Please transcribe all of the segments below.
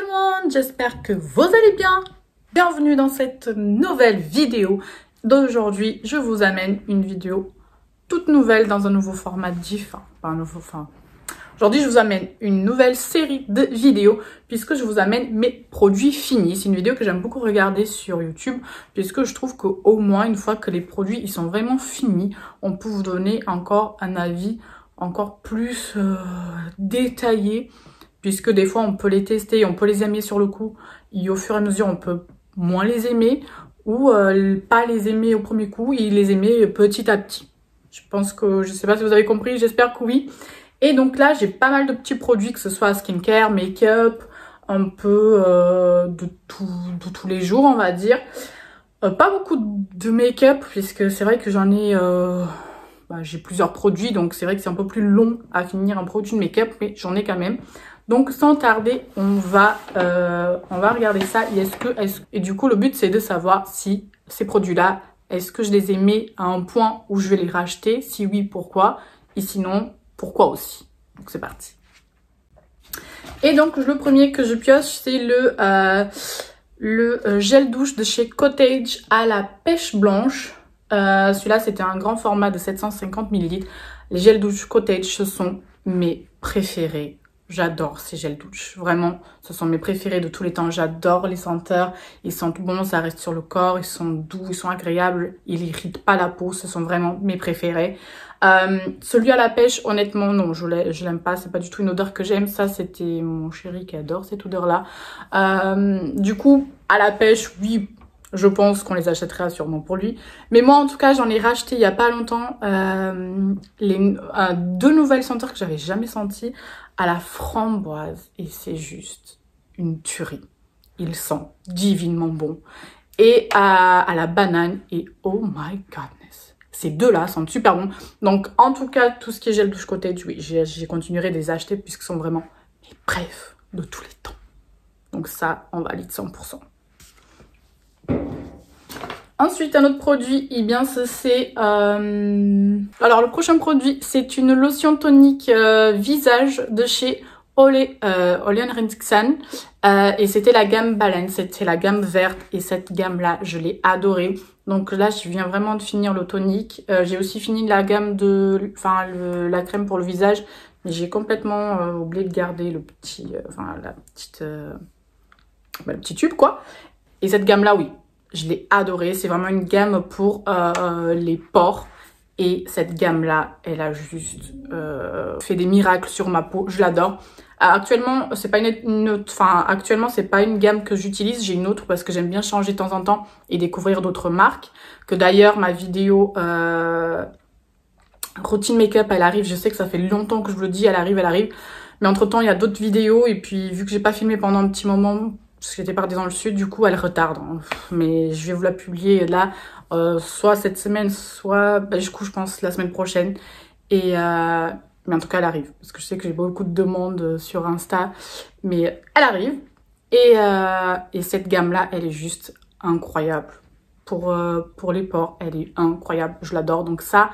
tout le monde, j'espère que vous allez bien. Bienvenue dans cette nouvelle vidéo. D'aujourd'hui, je vous amène une vidéo toute nouvelle dans un nouveau format différent. Aujourd'hui, je vous amène une nouvelle série de vidéos puisque je vous amène mes produits finis. C'est une vidéo que j'aime beaucoup regarder sur YouTube puisque je trouve qu'au moins une fois que les produits ils sont vraiment finis, on peut vous donner encore un avis encore plus détaillé puisque des fois on peut les tester, on peut les aimer sur le coup et au fur et à mesure on peut moins les aimer ou pas les aimer au premier coup et les aimer petit à petit. Je pense que, je sais pas si vous avez compris, j'espère que oui. Et donc là, j'ai pas mal de petits produits, que ce soit skincare, make-up, un peu de tous les jours, on va dire. Pas beaucoup de make-up, puisque c'est vrai que j'en ai... j'ai plusieurs produits, donc c'est vrai que c'est un peu plus long à finir un produit de make-up, mais j'en ai quand même. Donc sans tarder, on va regarder ça. Et du coup, le but, c'est de savoir si ces produits-là, est-ce que je les ai mis à un point où je vais les racheter? Si oui, pourquoi? Et sinon, pourquoi aussi? Donc c'est parti. Et donc le premier que je pioche, c'est le gel douche de chez Cottage à la pêche blanche. Celui-là, c'était un grand format de 750 ml. Les gels douche Cottage, ce sont mes préférés. J'adore ces gels douche. Vraiment, ce sont mes préférés de tous les temps. J'adore les senteurs. Ils sentent bon, ça reste sur le corps. Ils sont doux, ils sont agréables. Ils n'irritent pas la peau. Ce sont vraiment mes préférés. Celui à la pêche, honnêtement, non, je l'aime pas. C'est pas du tout une odeur que j'aime. Ça, c'était mon chéri qui adore cette odeur-là. Du coup, à la pêche, oui, je pense qu'on les achètera sûrement pour lui. Mais moi, en tout cas, j'en ai racheté il y a pas longtemps deux nouvelles senteurs que j'avais jamais senties à la framboise. Et c'est juste une tuerie. Ils sont divinement bons. Et à la banane. Et oh my godness. Ces deux-là sentent super bons. Donc, en tout cas, tout ce qui est gel douche Cottage, oui, j'ai continué de les acheter puisqu'ils sont vraiment mes préfs de tous les temps. Donc ça, on valide 100%. Ensuite, un autre produit, eh bien, c'est... Alors, le prochain produit, c'est une lotion tonique visage de chez Ole Henriksen. Et c'était la gamme Balance, c'était la gamme verte. Et cette gamme-là, je l'ai adorée. Donc là, je viens vraiment de finir le tonique. J'ai aussi fini la gamme de... la crème pour le visage. Mais j'ai complètement oublié de garder le petit... le petit tube, quoi. Et cette gamme-là, oui. Je l'ai adorée, c'est vraiment une gamme pour les pores. Et cette gamme-là, elle a juste fait des miracles sur ma peau. Je l'adore. Actuellement, c'est pas actuellement, c'est pas une gamme que j'utilise. J'ai une autre parce que j'aime bien changer de temps en temps et découvrir d'autres marques. Que d'ailleurs, ma vidéo routine make-up, elle arrive. Je sais que ça fait longtemps que je vous le dis, elle arrive. Mais entre-temps, il y a d'autres vidéos. Et puis, vu que j'ai pas filmé pendant un petit moment... parce que j'étais partie dans le sud, du coup elle retarde. Mais je vais vous la publier là, soit cette semaine, soit du coup je pense la semaine prochaine. Mais en tout cas elle arrive, parce que je sais que j'ai beaucoup de demandes sur Insta, mais elle arrive. Et cette gamme là, elle est juste incroyable. Pour les pores, elle est incroyable, je l'adore. Donc ça,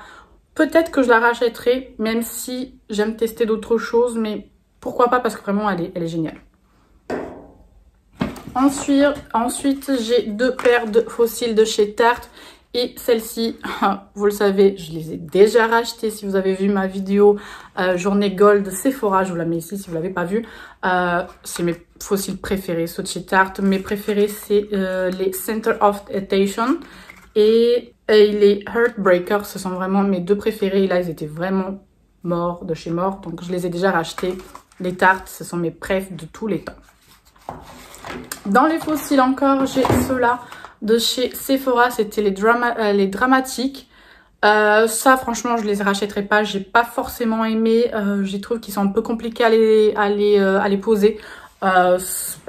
peut-être que je la rachèterai, même si j'aime tester d'autres choses, mais pourquoi pas, parce que vraiment elle est géniale. Ensuite, j'ai deux paires de faux cils de chez Tarte. Et celle-ci, vous le savez, je les ai déjà rachetées. Si vous avez vu ma vidéo journée gold Sephora, je vous la mets ici si vous ne l'avez pas vue. C'est mes faux cils préférés, ceux de chez Tarte. Mes préférés, c'est les Center of Attention et les Heartbreaker. Ce sont vraiment mes deux préférés. Et là, ils étaient vraiment morts de chez mort. Donc, je les ai déjà rachetés. Les Tarte, ce sont mes préfs de tous les temps. Dans les faux cils encore, j'ai ceux-là de chez Sephora, c'était les dramatiques. Ça, franchement, je les rachèterai pas. J'ai pas forcément aimé. Je trouve qu'ils sont un peu compliqués à les poser. Par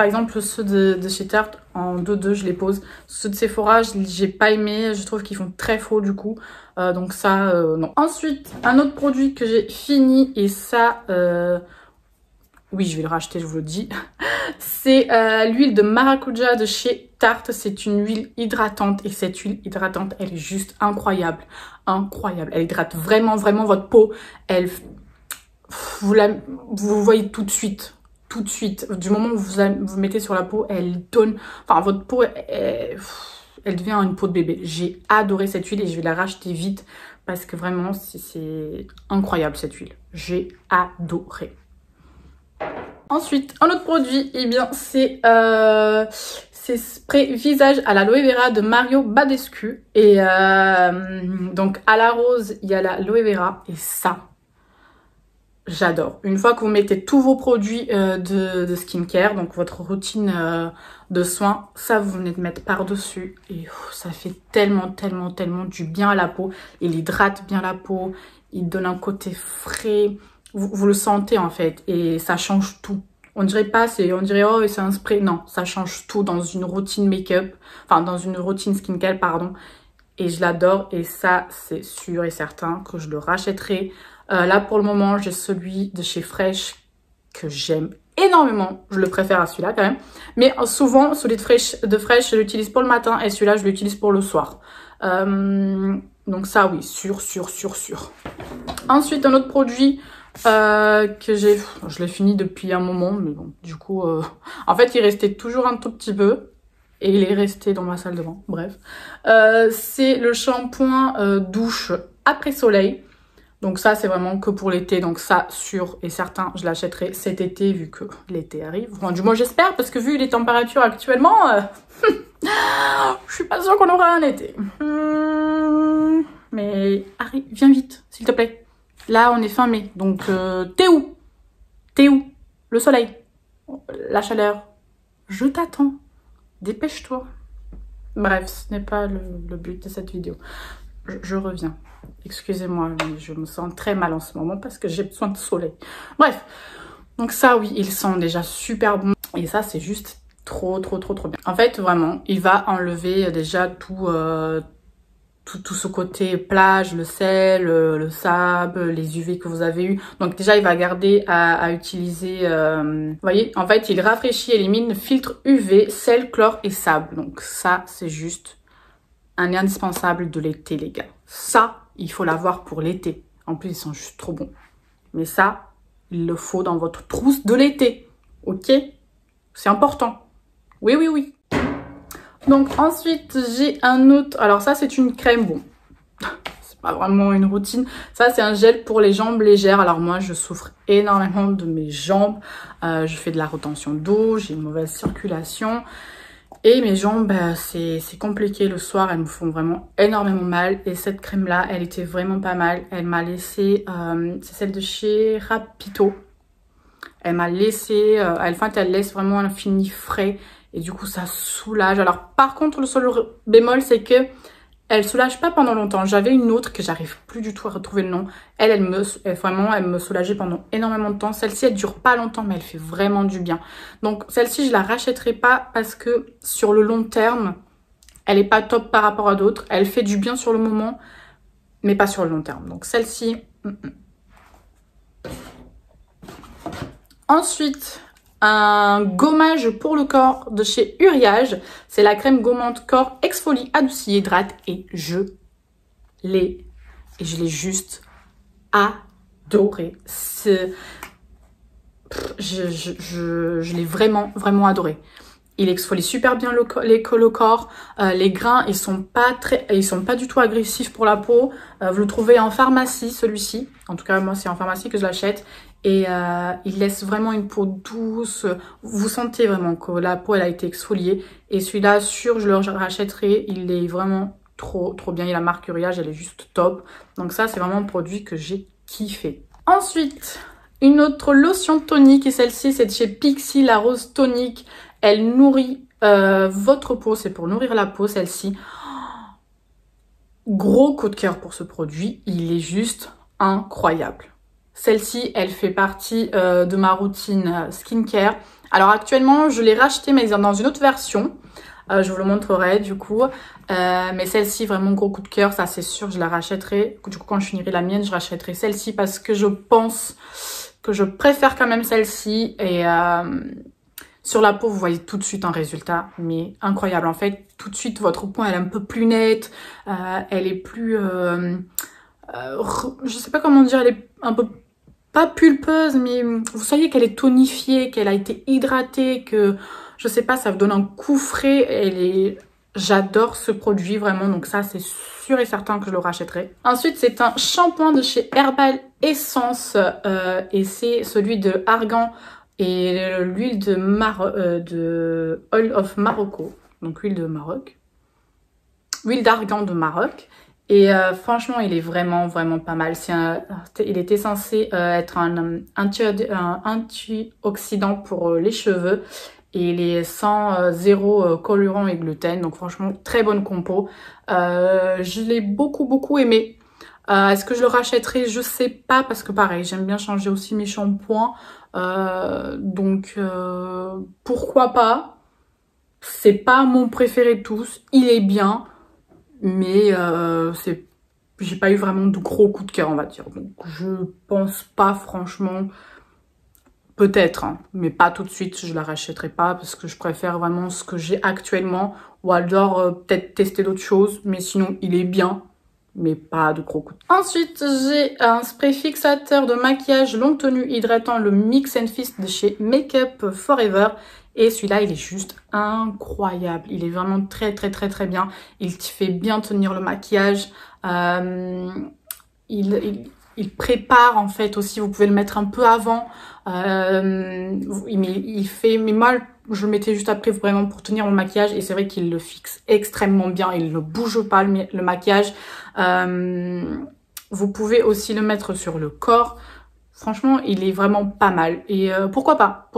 exemple, ceux de chez Tarte, en 2-2, je les pose. Ceux de Sephora, j'ai pas aimé. Je trouve qu'ils font très faux du coup. Donc ça, non. Ensuite, un autre produit que j'ai fini et ça... oui, je vais le racheter, je vous le dis. C'est l'huile de maracuja de chez Tarte. C'est une huile hydratante. Et cette huile hydratante, elle est juste incroyable. Incroyable. Elle hydrate vraiment, vraiment votre peau. Vous voyez tout de suite tout de suite. Du moment où vous mettez sur la peau, elle donne... Enfin, votre peau, elle devient une peau de bébé. J'ai adoré cette huile et je vais la racheter vite parce que vraiment, c'est incroyable cette huile. J'ai adoré. Ensuite, un autre produit, eh bien, c'est spray visage à l'aloe vera de Mario Badescu. Et donc, à la rose, il y a l'aloe vera. Et ça, j'adore. Une fois que vous mettez tous vos produits de skincare, donc votre routine de soins, ça, vous venez de mettre par-dessus. Et ça fait tellement, tellement, tellement du bien à la peau. Il hydrate bien la peau. Il donne un côté frais. Vous le sentez en fait et ça change tout. On dirait pas, on dirait oh c'est un spray. Non, ça change tout dans une routine make-up, enfin dans une routine skincare pardon. Et je l'adore et ça c'est sûr et certain que je le rachèterai. Là pour le moment j'ai celui de chez Fresh que j'aime énormément. Je le préfère à celui-là quand même. Mais souvent celui de Fresh je l'utilise pour le matin et celui-là je l'utilise pour le soir. Donc ça oui, sûr. Ensuite un autre produit que je l'ai fini depuis un moment, mais bon, du coup, en fait, il restait toujours un tout petit peu et il est resté dans ma salle de bain. Bref, c'est le shampoing douche après soleil. Donc ça, c'est vraiment que pour l'été. Donc ça, sûr et certain, je l'achèterai cet été vu que l'été arrive. Enfin, du moins, j'espère parce que vu les températures actuellement, je suis pas sûre qu'on aura un été. Mais arrive, viens vite, s'il te plaît. Là, on est fin mai, donc t'es où? T'es où? Le soleil, la chaleur, je t'attends, dépêche-toi. Bref, ce n'est pas le but de cette vidéo. Je reviens, excusez-moi, mais je me sens très mal en ce moment parce que j'ai besoin de soleil. Bref, donc ça oui, ils sont déjà super bons et ça c'est juste trop bien. En fait, vraiment, il va enlever déjà tout ce côté plage, le sel, le sable, les UV que vous avez eu. Donc déjà, il va garder à utiliser... vous voyez, en fait, il rafraîchit, élimine filtre UV, sel, chlore et sable. Donc ça, c'est juste un indispensable de l'été, les gars. Ça, il faut l'avoir pour l'été. En plus, ils sont juste trop bons. Mais ça, il le faut dans votre trousse de l'été. Ok? C'est important. Oui. Donc ensuite j'ai un autre, alors ça c'est une crème, bon c'est pas vraiment une routine, ça c'est un gel pour les jambes légères. Alors moi je souffre énormément de mes jambes, je fais de la rétention d'eau, j'ai une mauvaise circulation et mes jambes c'est compliqué le soir, elles me font vraiment énormément mal et cette crème là elle était vraiment pas mal, elle m'a laissé, c'est celle de chez Rapito, elle m'a laissé, elle laisse vraiment un fini frais. Et du coup, ça soulage. Alors, par contre, le seul bémol, c'est que elle soulage pas pendant longtemps. J'avais une autre que j'arrive plus du tout à retrouver le nom. Elle me soulageait pendant énormément de temps. Celle-ci, elle dure pas longtemps, mais elle fait vraiment du bien. Donc, celle-ci, je la rachèterai pas parce que sur le long terme, elle est pas top par rapport à d'autres. Elle fait du bien sur le moment, mais pas sur le long terme. Donc, celle-ci... Ensuite... un gommage pour le corps de chez Uriage. C'est la crème gommante corps exfolie, adoucie, hydrate. Et je l'ai juste adoré. Je l'ai vraiment adoré. Il exfolie super bien le corps. Les grains, ils sont pas du tout agressifs pour la peau. Vous le trouvez en pharmacie, celui-ci. En tout cas, moi, c'est en pharmacie que je l'achète. Et il laisse vraiment une peau douce. Vous sentez vraiment que la peau, elle a été exfoliée. Et celui-là, sûr, je le rachèterai. Il est vraiment trop bien. Et la marque Uriage, elle est juste top. Donc ça, c'est vraiment un produit que j'ai kiffé. Ensuite, une autre lotion tonique. Et celle-ci, c'est de chez Pixi, la rose tonique. Elle nourrit votre peau. C'est pour nourrir la peau, celle-ci. Gros coup de cœur pour ce produit. Il est juste incroyable. Celle-ci, elle fait partie de ma routine skincare. Alors actuellement, je l'ai rachetée, mais dans une autre version. Je vous le montrerai du coup. Mais celle-ci, vraiment gros coup de cœur. Ça, c'est sûr, je la rachèterai. Du coup, quand je finirai la mienne, je rachèterai celle-ci parce que je pense que je préfère quand même celle-ci. Et sur la peau, vous voyez tout de suite un résultat, mais incroyable. En fait, tout de suite, votre peau, elle est un peu plus nette. Elle est plus... je sais pas comment dire, elle est un peu pas pulpeuse, mais vous savez qu'elle est tonifiée, qu'elle a été hydratée, que je sais pas, ça vous donne un coup frais. J'adore ce produit vraiment, donc ça c'est sûr et certain que je le rachèterai. Ensuite c'est un shampoing de chez Herbal Essence et c'est celui de argan et l'huile de Oil of Morocco, donc huile de Maroc, huile d'argan de Maroc. Et franchement, il est vraiment pas mal. Il était censé être un antioxydant pour les cheveux. Et il est sans zéro colorant et gluten. Donc franchement, très bonne compo. Je l'ai beaucoup aimé. Est-ce que je le rachèterai? Je sais pas parce que pareil, j'aime bien changer aussi mes shampoings. Donc pourquoi pas? C'est pas mon préféré de tous. Il est bien. Mais j'ai pas eu vraiment de gros coups de cœur, on va dire. Donc je pense pas franchement, peut-être, hein, mais pas tout de suite, je la rachèterai pas parce que je préfère vraiment ce que j'ai actuellement. Ou alors peut-être tester d'autres choses, mais sinon il est bien, mais pas de gros coups de cœur. Ensuite j'ai un spray fixateur de maquillage longue tenue hydratant, le Mix and Fist de chez Makeup Forever. Et celui-là, il est juste incroyable. Il est vraiment très bien. Il te fait bien tenir le maquillage. Il prépare en fait aussi. Vous pouvez le mettre un peu avant. Mais moi, je le mettais juste après vraiment pour tenir mon maquillage. Et c'est vrai qu'il le fixe extrêmement bien. Il ne bouge pas le maquillage. Vous pouvez aussi le mettre sur le corps. Franchement, il est vraiment pas mal. Et pourquoi pas?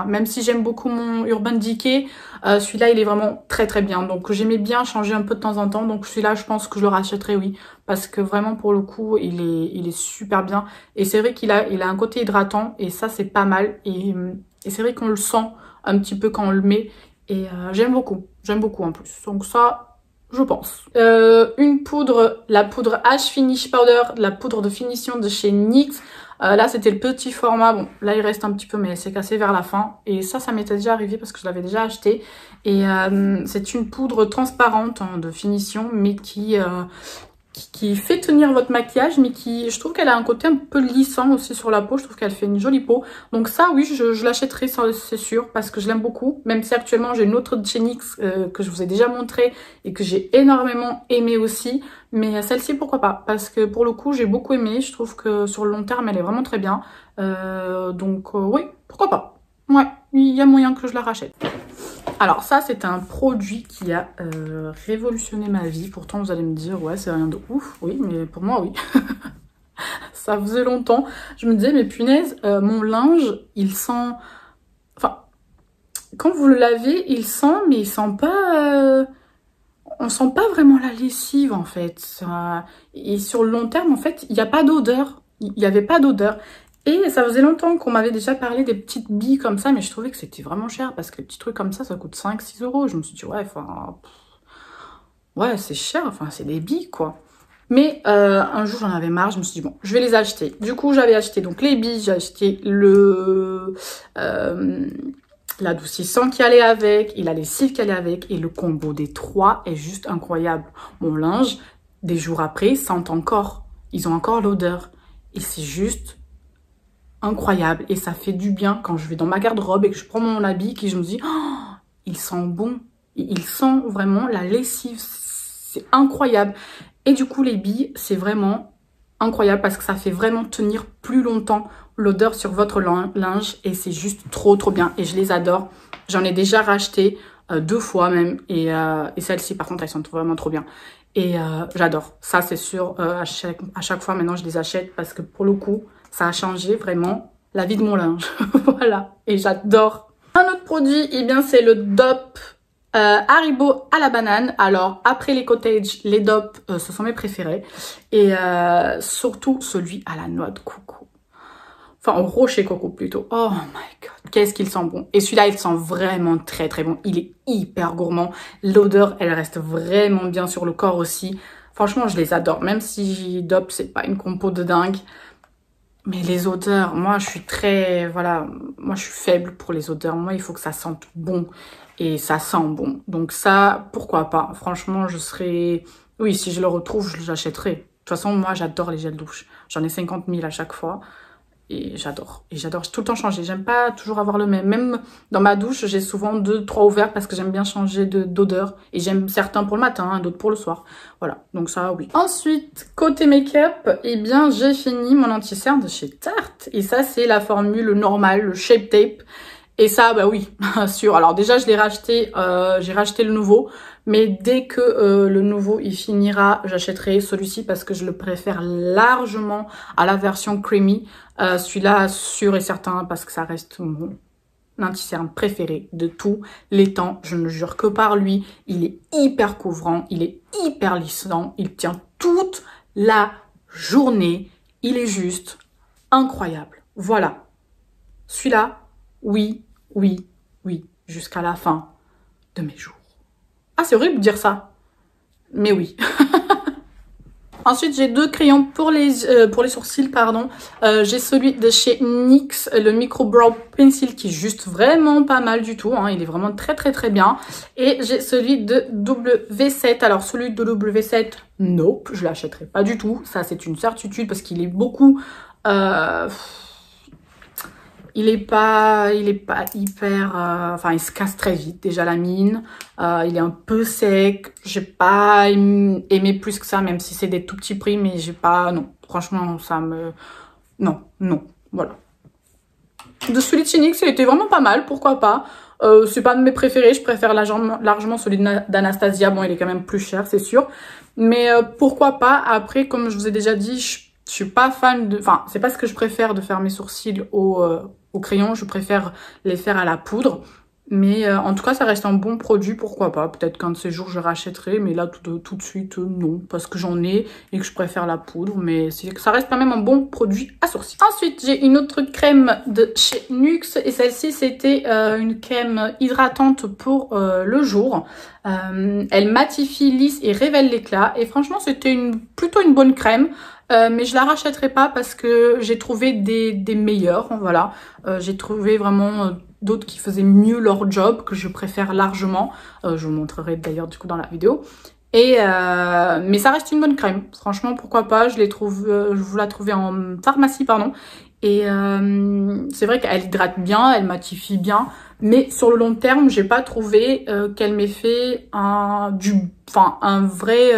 Même si j'aime beaucoup mon Urban Decay, celui-là, il est vraiment très bien. Donc, j'aimais bien changer un peu de temps en temps. Donc, celui-là, je pense que je le rachèterai, oui. Parce que vraiment, pour le coup, il est super bien. Et c'est vrai qu'il a un côté hydratant. Et ça, c'est pas mal. Et c'est vrai qu'on le sent un petit peu quand on le met. Et j'aime beaucoup. J'aime beaucoup en plus. Donc ça, je pense. Une poudre, la poudre H Finish Powder, la poudre de finition de chez NYX. Là, c'était le petit format. Bon, là, il reste un petit peu, mais elle s'est cassée vers la fin. Et ça m'était déjà arrivé parce que je l'avais déjà acheté. Et c'est une poudre transparente hein, de finition, mais qui fait tenir votre maquillage, mais je trouve qu'elle a un côté un peu lissant aussi sur la peau. Je trouve qu'elle fait une jolie peau. Donc ça, oui, je l'achèterai, c'est sûr, parce que je l'aime beaucoup. Même si actuellement, j'ai une autre de chez NYX que je vous ai déjà montré et que j'ai énormément aimé aussi. Mais celle-ci, pourquoi pas? Parce que pour le coup, j'ai beaucoup aimé. Je trouve que sur le long terme, elle est vraiment très bien. Donc oui, pourquoi pas? Ouais, il y a moyen que je la rachète. Alors ça, c'est un produit qui a révolutionné ma vie. Pourtant, vous allez me dire, ouais, c'est rien de ouf. Oui, mais pour moi, oui. Ça faisait longtemps. Je me disais, mais punaise, mon linge, il sent... Enfin, quand vous le lavez, il sent, mais il sent pas... On sent pas vraiment la lessive, en fait. Et sur le long terme, en fait, il n'y a pas d'odeur. Il n'y avait pas d'odeur. Et ça faisait longtemps qu'on m'avait déjà parlé des petites billes comme ça, mais je trouvais que c'était vraiment cher parce que les petits trucs comme ça coûte 5-6 euros. Je me suis dit, ouais, enfin, ouais, c'est cher, enfin, c'est des billes, quoi. Mais un jour, j'en avais marre, je me suis dit, bon, je vais les acheter. Du coup, j'avais acheté donc les billes, j'ai acheté l'adoucissant qui allait avec, et la lessive qui allait avec, et le combo des trois est juste incroyable. Mon linge, des jours après, sent encore, ils ont encore l'odeur. Et c'est juste... incroyable et ça fait du bien quand je vais dans ma garde-robe et que je prends mon habit et je me dis oh, il sent bon, il sent vraiment la lessive, c'est incroyable. Et du coup les billes c'est vraiment incroyable parce que ça fait vraiment tenir plus longtemps l'odeur sur votre linge et c'est juste trop bien et je les adore. J'en ai déjà racheté 2 fois même et celles-ci par contre elles sont vraiment trop bien. Et j'adore, ça c'est sûr, à chaque fois maintenant je les achète parce que pour le coup ça a changé vraiment la vie de mon linge. Voilà, et j'adore. Un autre produit, eh bien c'est le DOP Haribo à la banane. Alors après les cottage, les DOP ce sont mes préférés. Et surtout celui à la noix de coco. Enfin au rocher coco plutôt. Oh my god, qu'est-ce qu'il sent bon. Et celui-là il sent vraiment très bon. Il est hyper gourmand. L'odeur elle reste vraiment bien sur le corps aussi. Franchement je les adore. Même si DOP c'est pas une compo de dingue. Mais les odeurs, moi je suis très, voilà, moi je suis faible pour les odeurs. Moi il faut que ça sente bon et ça sent bon. Donc ça, pourquoi pas. Franchement je serais, oui si je le retrouve je l'achèterai. De toute façon moi j'adore les gels douche. J'en ai 50 000 à chaque fois. Et j'adore. Et j'adore tout le temps changer. J'aime pas toujours avoir le même. Même dans ma douche, j'ai souvent 2-3 ouverts parce que j'aime bien changer d'odeur. Et j'aime certains pour le matin, d'autres pour le soir. Voilà, donc ça, oui. Ensuite, côté make-up, eh bien, j'ai fini mon anti-cerne de chez Tarte. Et ça, c'est la formule normale, le Shape Tape. Et ça, bah oui, sûr. Alors déjà, je l'ai racheté, j'ai racheté le nouveau. Mais dès que le nouveau, il finira, j'achèterai celui-ci parce que je le préfère largement à la version creamy. Celui-là, sûr et certain, parce que ça reste mon anti-cerne préféré de tous les temps. Je ne jure que par lui. Il est hyper couvrant, il est hyper lissant, il tient toute la journée. Il est juste incroyable. Voilà. Celui-là, oui, oui, oui, jusqu'à la fin de mes jours. Ah, c'est horrible de dire ça. Mais oui. Ensuite, j'ai 2 crayons pour les sourcils, pardon. J'ai celui de chez NYX, le Micro Brow Pencil, qui est juste vraiment pas mal du tout. Hein. Il est vraiment très très très bien. Et j'ai celui de W7. Alors, celui de W7, nope, je l'achèterai pas du tout. Ça, c'est une certitude parce qu'il est beaucoup... il est pas hyper... Enfin, il se casse très vite, déjà la mine. Il est un peu sec. J'ai pas aimé plus que ça, même si c'est des tout petits prix. Mais j'ai pas... Non, franchement, ça me... Non, non, voilà. De celui de chez NYX, il était vraiment pas mal, pourquoi pas. C'est pas de mes préférés. Je préfère largement celui d'Anastasia. Bon, il est quand même plus cher, c'est sûr. Mais pourquoi pas. Après, comme je vous ai déjà dit, je suis pas fan de... Enfin, c'est pas ce que je préfère de faire mes sourcils au crayon. Je préfère les faire à la poudre. Mais en tout cas, ça reste un bon produit, pourquoi pas. Peut-être qu'un de ces jours, je rachèterai. Mais là, tout de suite, non. Parce que j'en ai et que je préfère la poudre. Mais ça reste quand même un bon produit à sourcils. Ensuite, j'ai une autre crème de chez NYX. Et celle-ci, c'était une crème hydratante pour le jour. Elle matifie, lisse et révèle l'éclat. Et franchement, c'était plutôt une bonne crème. Mais je la rachèterai pas parce que j'ai trouvé des meilleurs. Voilà. J'ai trouvé vraiment... d'autres qui faisaient mieux leur job, que je préfère largement. Je vous montrerai d'ailleurs du coup dans la vidéo. Et mais ça reste une bonne crème. Franchement, pourquoi pas. Je vous la trouvais en pharmacie, pardon. Et c'est vrai qu'elle hydrate bien, elle matifie bien. Mais sur le long terme, j'ai pas trouvé qu'elle m'ait fait un vrai...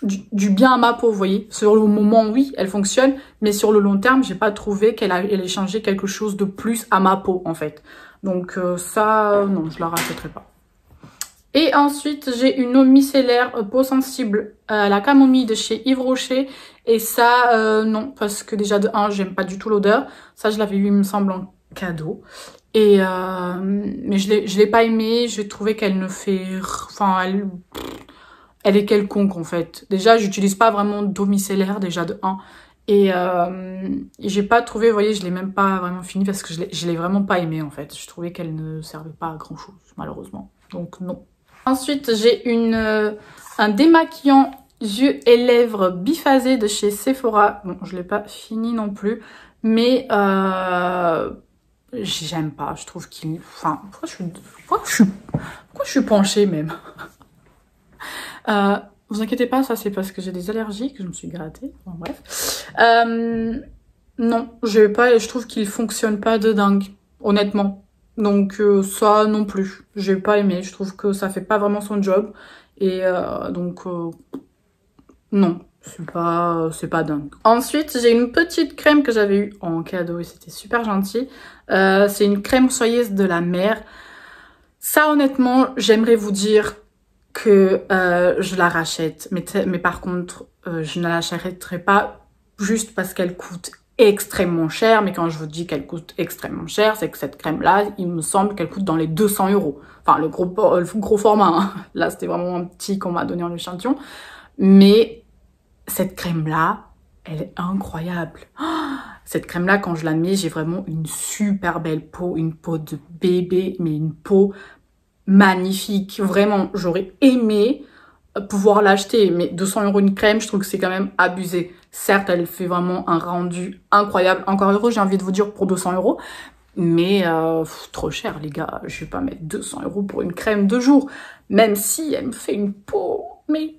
du bien à ma peau, vous voyez. Sur le moment, oui, elle fonctionne, mais sur le long terme, j'ai pas trouvé qu'elle ait changé quelque chose de plus à ma peau, en fait. Donc ça, non, je la rachèterai pas. Et ensuite, j'ai une eau micellaire peau sensible à la camomille de chez Yves Rocher. Et ça, non, parce que déjà de 1, j'aime pas du tout l'odeur. Ça, je l'avais eu, il me semble, en cadeau. Et mais je l'ai pas aimée. J'ai trouvé qu'elle ne fait... Enfin, elle est quelconque en fait. Déjà, j'utilise pas vraiment d'eau micellaire déjà de 1. Et j'ai pas trouvé, vous voyez, je l'ai même pas vraiment fini parce que je l'ai vraiment pas aimée en fait. Je trouvais qu'elle ne servait pas à grand chose, malheureusement. Donc non. Ensuite, j'ai un démaquillant yeux et lèvres biphasé de chez Sephora. Bon, je l'ai pas fini non plus. Mais j'aime pas. Je trouve qu'il... Enfin, pourquoi je suis penchée même? Vous inquiétez pas, ça c'est parce que j'ai des allergies que je me suis grattée. Bon, bref. Non, je trouve qu'il fonctionne pas de dingue, honnêtement. Donc ça non plus, j'ai pas aimé. Je trouve que ça fait pas vraiment son job. Et donc non, c'est pas dingue. Ensuite, j'ai une petite crème que j'avais eue en cadeau et c'était super gentil. C'est une crème soyeuse de la mer. Ça honnêtement, j'aimerais vous dire que je la rachète. Mais par contre, je ne la rachèterai pas juste parce qu'elle coûte extrêmement cher. Mais quand je vous dis qu'elle coûte extrêmement cher, c'est que cette crème-là, il me semble qu'elle coûte dans les 200 €. Enfin, le gros format. Hein. Là, c'était vraiment un petit qu'on m'a donné en échantillon. Mais cette crème-là, elle est incroyable. Cette crème-là, quand je la mets, j'ai vraiment une super belle peau. Une peau de bébé, mais une peau... magnifique, vraiment, j'aurais aimé pouvoir l'acheter, mais 200 € une crème, je trouve que c'est quand même abusé. Certes, elle fait vraiment un rendu incroyable, encore heureux, j'ai envie de vous dire, pour 200 €, mais trop cher, les gars, je vais pas mettre 200 € pour une crème de jour, même si elle me fait une peau, mais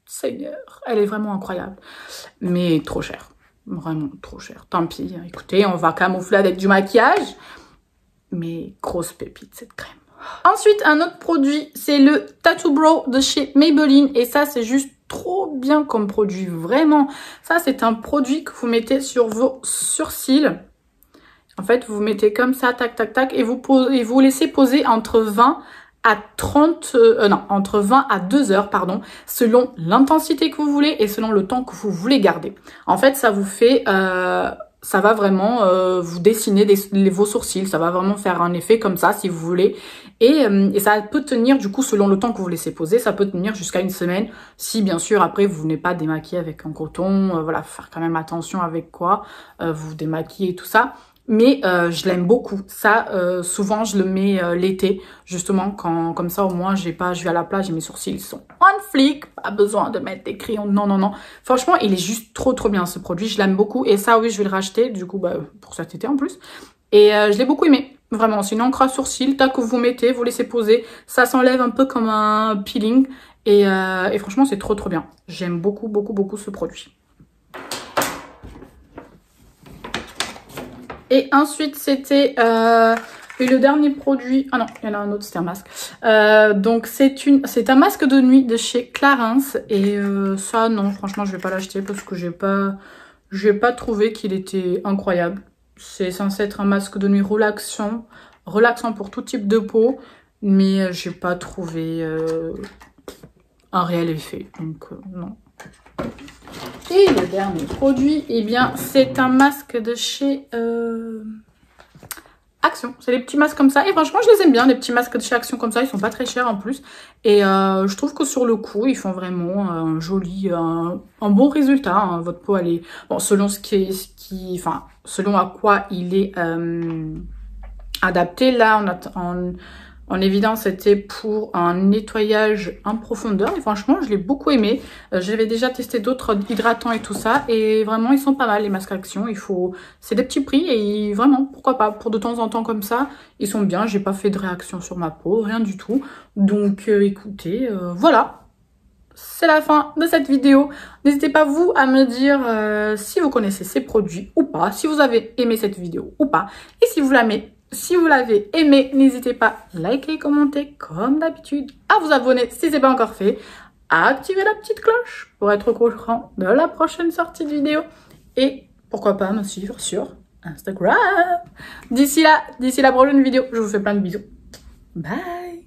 Seigneur, elle est vraiment incroyable, mais trop cher. Vraiment trop cher. Tant pis, écoutez, on va camoufler avec du maquillage. Mais grosse pépite cette crème. Ensuite, un autre produit, c'est le Tattoo Brow de chez Maybelline. Et ça, c'est juste trop bien comme produit, vraiment. Ça, c'est un produit que vous mettez sur vos sourcils. En fait, vous mettez comme ça, tac, tac, tac, et vous laissez poser entre 20 à 2 heures, pardon, selon l'intensité que vous voulez et selon le temps que vous voulez garder. En fait, ça vous fait... ça va vraiment vous dessiner vos sourcils. Ça va vraiment faire un effet comme ça, si vous voulez. Et ça peut tenir, du coup, selon le temps que vous laissez poser, ça peut tenir jusqu'à une semaine. Si, bien sûr, après, vous venez pas démaquiller avec un coton. Voilà, faire quand même attention avec quoi vous démaquillez et tout ça. Mais je l'aime beaucoup. Ça, souvent, je le mets l'été, justement, quand comme ça, au moins, je vais à la plage et mes sourcils ils sont on flic. Pas besoin de mettre des crayons. Non, non, non. Franchement, il est juste trop, trop bien, ce produit. Je l'aime beaucoup. Et ça, oui, je vais le racheter, du coup, bah, pour cet été en plus. Et je l'ai beaucoup aimé. Vraiment, c'est une encre à sourcils. Tac, que vous mettez, vous laissez poser. Ça s'enlève un peu comme un peeling. Et franchement, c'est trop, trop bien. J'aime beaucoup, beaucoup, beaucoup ce produit. Et ensuite, c'était le dernier produit. Ah non, il y en a un autre, c'était un masque. Donc, c'est un masque de nuit de chez Clarins. Et ça, non, franchement, je vais pas l'acheter parce que j'ai pas trouvé qu'il était incroyable. C'est censé être un masque de nuit relaxant pour tout type de peau. Mais j'ai pas trouvé un réel effet. Donc, non. Et le dernier produit, eh bien, c'est un masque de chez Action. C'est des petits masques comme ça. Et franchement, je les aime bien, les petits masques de chez Action comme ça. Ils sont pas très chers en plus. Et je trouve que sur le coup, ils font vraiment un joli, un bon résultat. Hein. Votre peau, elle est... Bon, selon enfin, selon à quoi il est adapté. Là, en évidence, c'était pour un nettoyage en profondeur. Et franchement, je l'ai beaucoup aimé. J'avais déjà testé d'autres hydratants et tout ça. Et vraiment, ils sont pas mal, les masques Action. C'est des petits prix et vraiment, pourquoi pas. Pour de temps en temps comme ça, ils sont bien. J'ai pas fait de réaction sur ma peau, rien du tout. Donc, écoutez, voilà. C'est la fin de cette vidéo. N'hésitez pas, vous, à me dire si vous connaissez ces produits ou pas. Si vous avez aimé cette vidéo ou pas. Et si vous l'avez aimé, n'hésitez pas à liker, commenter comme d'habitude, à vous abonner si ce n'est pas encore fait, à activer la petite cloche pour être au courant de la prochaine sortie de vidéo et pourquoi pas me suivre sur Instagram. D'ici la prochaine vidéo, je vous fais plein de bisous. Bye!